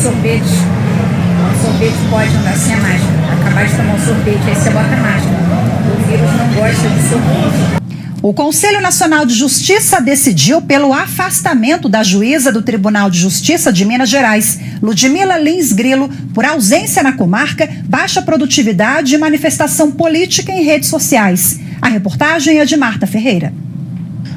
sorvete. O sorvete pode andar sem a máscara. Acabar de tomar um sorvete, aí você bota a máscara. O vírus não gosta de sorvete. O Conselho Nacional de Justiça decidiu pelo afastamento da juíza do Tribunal de Justiça de Minas Gerais, Ludmila Lins Grilo, por ausência na comarca, baixa produtividade e manifestação política em redes sociais. A reportagem é de Marta Ferreira.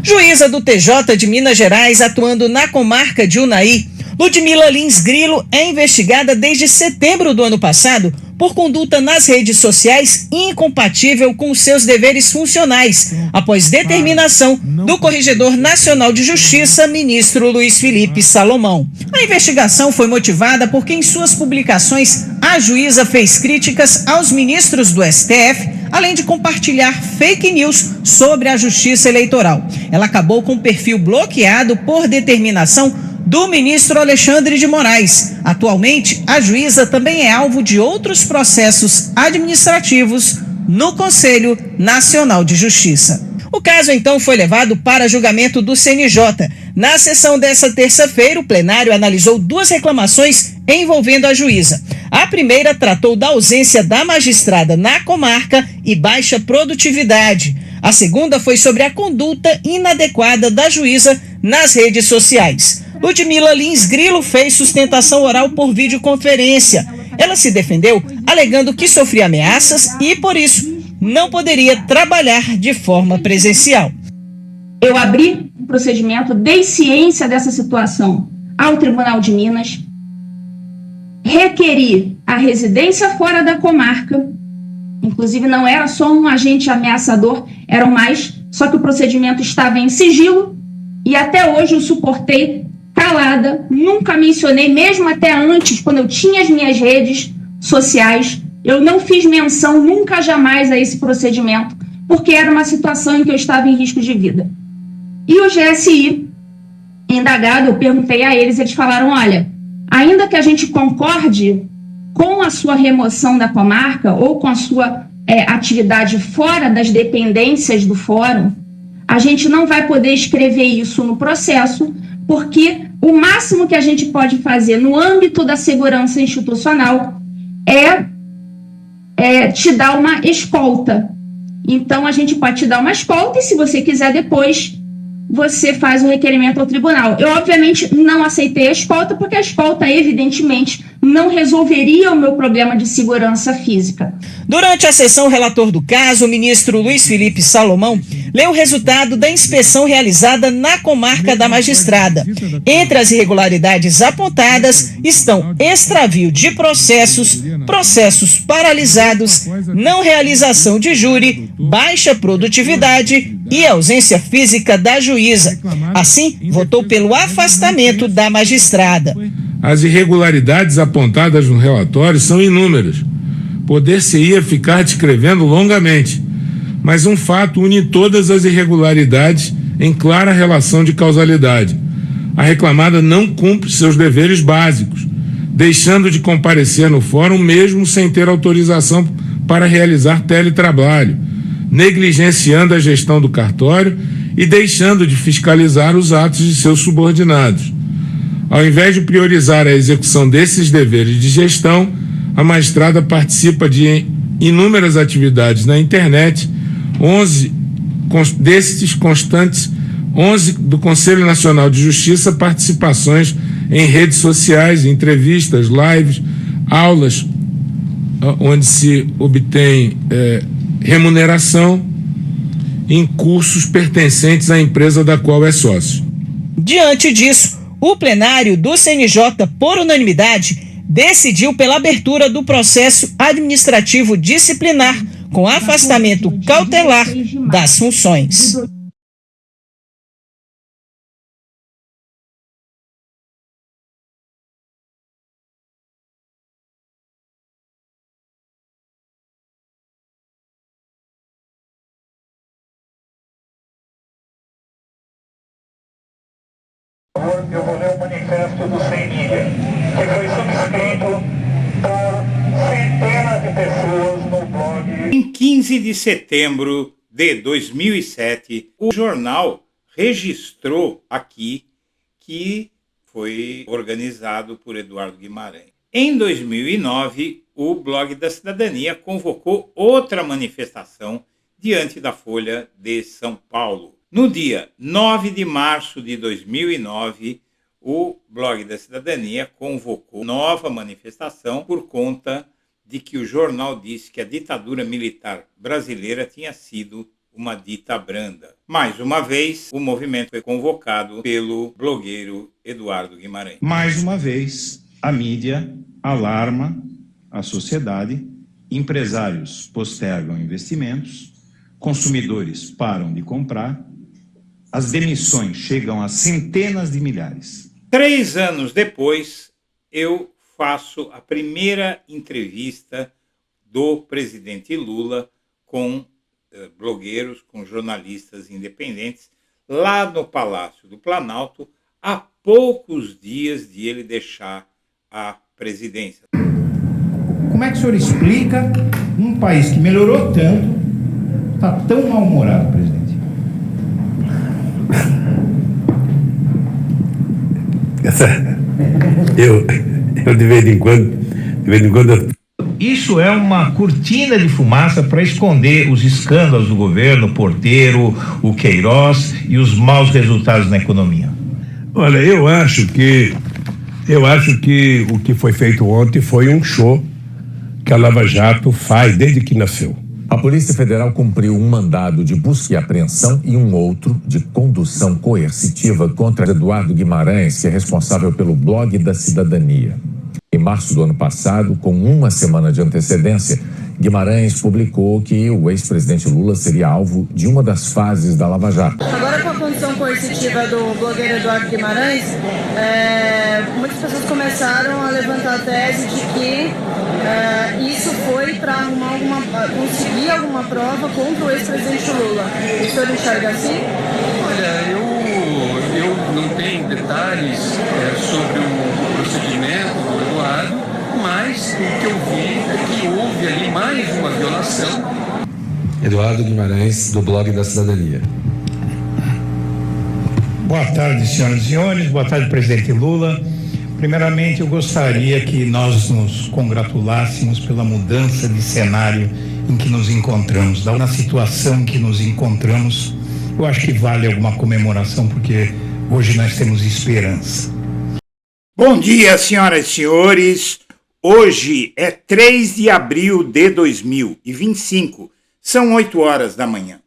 Juíza do TJ de Minas Gerais, atuando na comarca de Unai, Ludmila Lins Grilo é investigada desde setembro do ano passado por conduta nas redes sociais incompatível com seus deveres funcionais, após determinação do Corregedor Nacional de Justiça, ministro Luiz Felipe Salomão. A investigação foi motivada porque em suas publicações a juíza fez críticas aos ministros do STF, além de compartilhar fake news sobre a Justiça Eleitoral. Ela acabou com o perfil bloqueado por determinação do ministro Alexandre de Moraes. Atualmente, a juíza também é alvo de outros processos administrativos no Conselho Nacional de Justiça. O caso, então, foi levado para julgamento do CNJ. Na sessão dessa terça-feira, o plenário analisou duas reclamações envolvendo a juíza. A primeira tratou da ausência da magistrada na comarca e baixa produtividade. A segunda foi sobre a conduta inadequada da juíza nas redes sociais. Ludmila Lins Grilo fez sustentação oral por videoconferência. Ela se defendeu alegando que sofria ameaças e, por isso, não poderia trabalhar de forma presencial. Eu abri o procedimento, dei ciência dessa situação ao Tribunal de Minas, requeri a residência fora da comarca, inclusive não era só um agente ameaçador, eram mais, só que o procedimento estava em sigilo e até hoje eu suportei calada, nunca mencionei, mesmo até antes, quando eu tinha as minhas redes sociais, eu não fiz menção nunca jamais a esse procedimento, porque era uma situação em que eu estava em risco de vida. E o GSI, indagado, eu perguntei a eles, eles falaram, olha, ainda que a gente concorde com a sua remoção da comarca ou com a sua atividade fora das dependências do fórum, a gente não vai poder escrever isso no processo, porque o máximo que a gente pode fazer no âmbito da segurança institucional é te dar uma escolta. Então, a gente pode te dar uma escolta e, se você quiser depois, você faz o requerimento ao tribunal. Eu, obviamente, não aceitei a escolta, porque a escolta, evidentemente, não resolveria o meu problema de segurança física. Durante a sessão, o relator do caso, o ministro Luiz Felipe Salomão, leu o resultado da inspeção realizada na comarca da magistrada. Entre as irregularidades apontadas estão extravio de processos, processos paralisados, não realização de júri, baixa produtividade e ausência física da juíza. Assim, votou pelo afastamento da magistrada. As irregularidades apontadas no relatório são inúmeras. Poder-se-ia ficar descrevendo longamente, mas um fato une todas as irregularidades em clara relação de causalidade. A reclamada não cumpre seus deveres básicos, deixando de comparecer no fórum mesmo sem ter autorização para realizar teletrabalho, negligenciando a gestão do cartório e deixando de fiscalizar os atos de seus subordinados. Ao invés de priorizar a execução desses deveres de gestão, a magistrada participa de inúmeras atividades na internet, 11 desses constantes, 11 do Conselho Nacional de Justiça, participações em redes sociais, entrevistas, lives, aulas, onde se obtém remuneração em cursos pertencentes à empresa da qual é sócio. Diante disso, o plenário do CNJ, por unanimidade, decidiu pela abertura do processo administrativo disciplinar com afastamento cautelar das funções. Eu vou ler o manifesto do Sem Milha, que foi subscrito por centenas de pessoas no blog. Em 15 de setembro de 2007, o jornal registrou aqui que foi organizado por Eduardo Guimarães. Em 2009, o Blog da Cidadania convocou outra manifestação diante da Folha de São Paulo. No dia 9 de março de 2009, o Blog da Cidadania convocou nova manifestação por conta de que o jornal disse que a ditadura militar brasileira tinha sido uma dita branda. Mais uma vez, o movimento foi convocado pelo blogueiro Eduardo Guimarães. Mais uma vez, a mídia alarma a sociedade, empresários postergam investimentos, consumidores param de comprar, as demissões chegam a centenas de milhares. 3 anos depois, eu faço a primeira entrevista do presidente Lula com blogueiros, com jornalistas independentes, lá no Palácio do Planalto, há poucos dias de ele deixar a presidência. Como é que o senhor explica um país que melhorou tanto, está tão mal-humorado, presidente? Eu de vez em quando Isso é uma cortina de fumaça para esconder os escândalos do governo, o Porteiro, o Queiroz e os maus resultados na economia. Olha, eu acho que o que foi feito ontem foi um show que a Lava Jato faz desde que nasceu. A Polícia Federal cumpriu um mandado de busca e apreensão e um outro de condução coercitiva contra Eduardo Guimarães, que é responsável pelo Blog da Cidadania. Em março do ano passado, com uma semana de antecedência, Guimarães publicou que o ex-presidente Lula seria alvo de uma das fases da Lava Jato. Agora, com a condição coercitiva do blogueiro Eduardo Guimarães, muitas pessoas começaram a levantar a tese de que isso foi para conseguir alguma prova contra o ex-presidente Lula. O senhor enxerga assim? Olha, eu não tenho detalhes sobre o procedimento do Eduardo, mas o que eu vi é que houve ali mais uma violação. Eduardo Guimarães, do Blog da Cidadania. Boa tarde, senhoras e senhores. Boa tarde, presidente Lula. Primeiramente, eu gostaria que nós nos congratulássemos pela mudança de cenário em que nos encontramos. Na situação em que nos encontramos, eu acho que vale alguma comemoração, porque hoje nós temos esperança. Bom dia, senhoras e senhores. Hoje é 3 de abril de 2025. São 8 horas da manhã.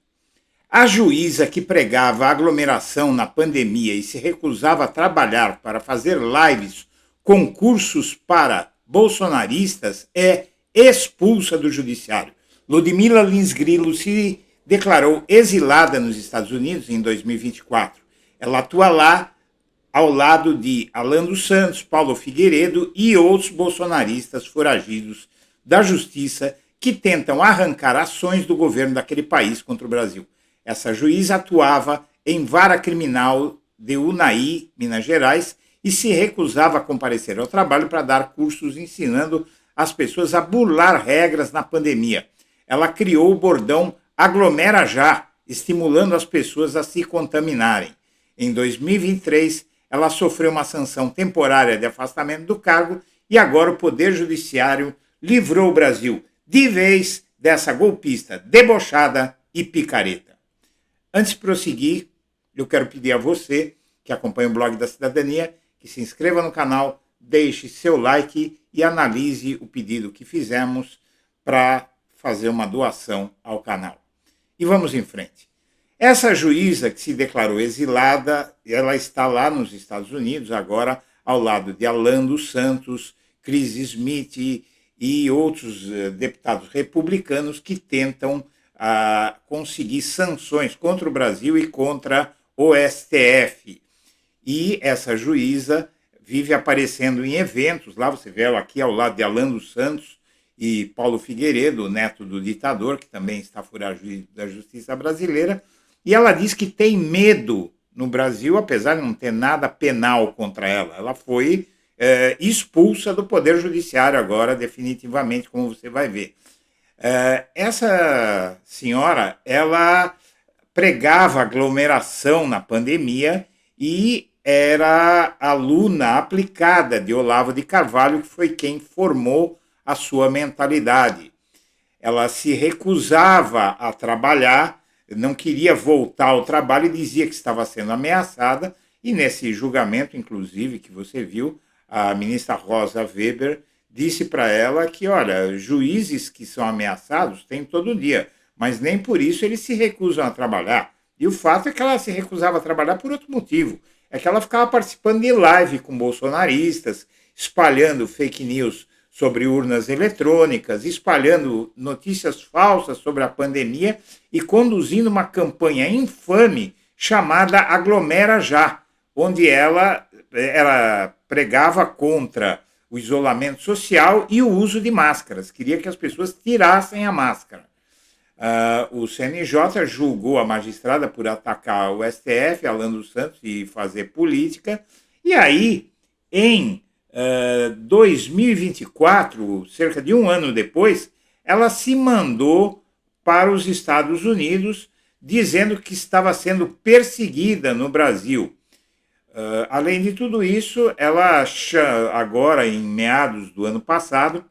A juíza que pregava aglomeração na pandemia e se recusava a trabalhar para fazer lives com cursos para bolsonaristas é expulsa do judiciário. Ludmila Lins Grilo se declarou exilada nos Estados Unidos em 2024. Ela atua lá ao lado de Alan dos Santos, Paulo Figueiredo e outros bolsonaristas foragidos da justiça que tentam arrancar ações do governo daquele país contra o Brasil. Essa juíza atuava em vara criminal de Unai, Minas Gerais, e se recusava a comparecer ao trabalho para dar cursos ensinando as pessoas a burlar regras na pandemia. Ela criou o bordão Aglomera Já, estimulando as pessoas a se contaminarem. Em 2023, ela sofreu uma sanção temporária de afastamento do cargo e agora o Poder Judiciário livrou o Brasil de vez dessa golpista debochada e picareta. Antes de prosseguir, eu quero pedir a você que acompanha o Blog da Cidadania que se inscreva no canal, deixe seu like e analise o pedido que fizemos para fazer uma doação ao canal. E vamos em frente. Essa juíza que se declarou exilada, ela está lá nos Estados Unidos agora, ao lado de Alan dos Santos, Chris Smith e outros deputados republicanos que tentam conseguir sanções contra o Brasil e contra o STF. E essa juíza vive aparecendo em eventos, lá você vê ela aqui ao lado de Alan dos Santos e Paulo Figueiredo, neto do ditador, que também está foragido da justiça brasileira, e ela diz que tem medo no Brasil, apesar de não ter nada penal contra ela. Ela foi expulsa do Poder Judiciário agora, definitivamente, como você vai ver. Essa senhora, ela pregava aglomeração na pandemia e era aluna aplicada de Olavo de Carvalho, que foi quem formou a sua mentalidade. Ela se recusava a trabalhar, não queria voltar ao trabalho e dizia que estava sendo ameaçada. E nesse julgamento, inclusive, que você viu, a ministra Rosa Weber disse para ela que, olha, juízes que são ameaçados tem todo dia, mas nem por isso eles se recusam a trabalhar. E o fato é que ela se recusava a trabalhar por outro motivo. É que ela ficava participando de live com bolsonaristas, espalhando fake news sobre urnas eletrônicas, espalhando notícias falsas sobre a pandemia e conduzindo uma campanha infame chamada Aglomera Já, onde ela pregava contra o isolamento social e o uso de máscaras. Queria que as pessoas tirassem a máscara. O CNJ julgou a magistrada por atacar o STF, Alan dos Santos, e fazer política. E aí, em 2024, cerca de um ano depois, ela se mandou para os Estados Unidos, dizendo que estava sendo perseguida no Brasil. Além de tudo isso, ela agora, em meados do ano passado,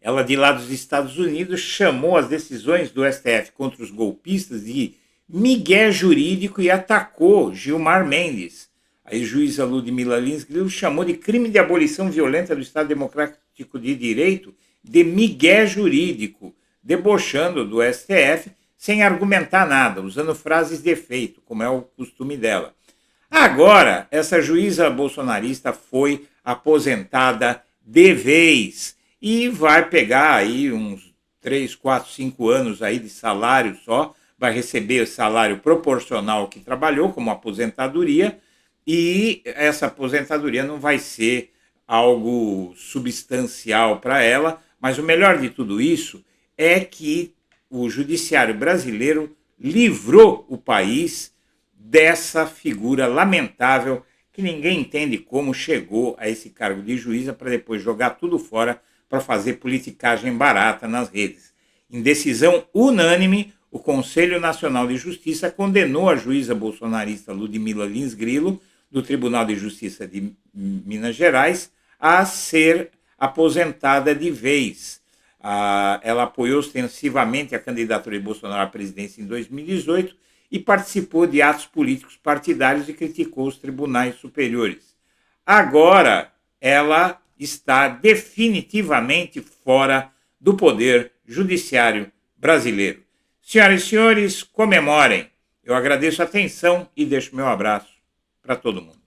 ela de lá dos Estados Unidos chamou as decisões do STF contra os golpistas de migué jurídico e atacou Gilmar Mendes. A juíza Ludmila Lins Grilo chamou de crime de abolição violenta do Estado Democrático de Direito de migué jurídico, debochando do STF sem argumentar nada, usando frases de efeito, como é o costume dela. Agora, essa juíza bolsonarista foi aposentada de vez e vai pegar aí uns 3, 4, 5 anos aí de salário só, vai receber salário proporcional ao que trabalhou, como aposentadoria, e essa aposentadoria não vai ser algo substancial para ela, mas o melhor de tudo isso é que o judiciário brasileiro livrou o país dessa figura lamentável que ninguém entende como chegou a esse cargo de juíza para depois jogar tudo fora para fazer politicagem barata nas redes. Em decisão unânime, o Conselho Nacional de Justiça condenou a juíza bolsonarista Ludmila Lins Grilo, do Tribunal de Justiça de Minas Gerais, a ser aposentada de vez. Ela apoiou ostensivamente a candidatura de Bolsonaro à presidência em 2018 e participou de atos políticos partidários e criticou os tribunais superiores. Agora, ela está definitivamente fora do poder judiciário brasileiro. Senhoras e senhores, comemorem. Eu agradeço a atenção e deixo meu abraço para todo mundo.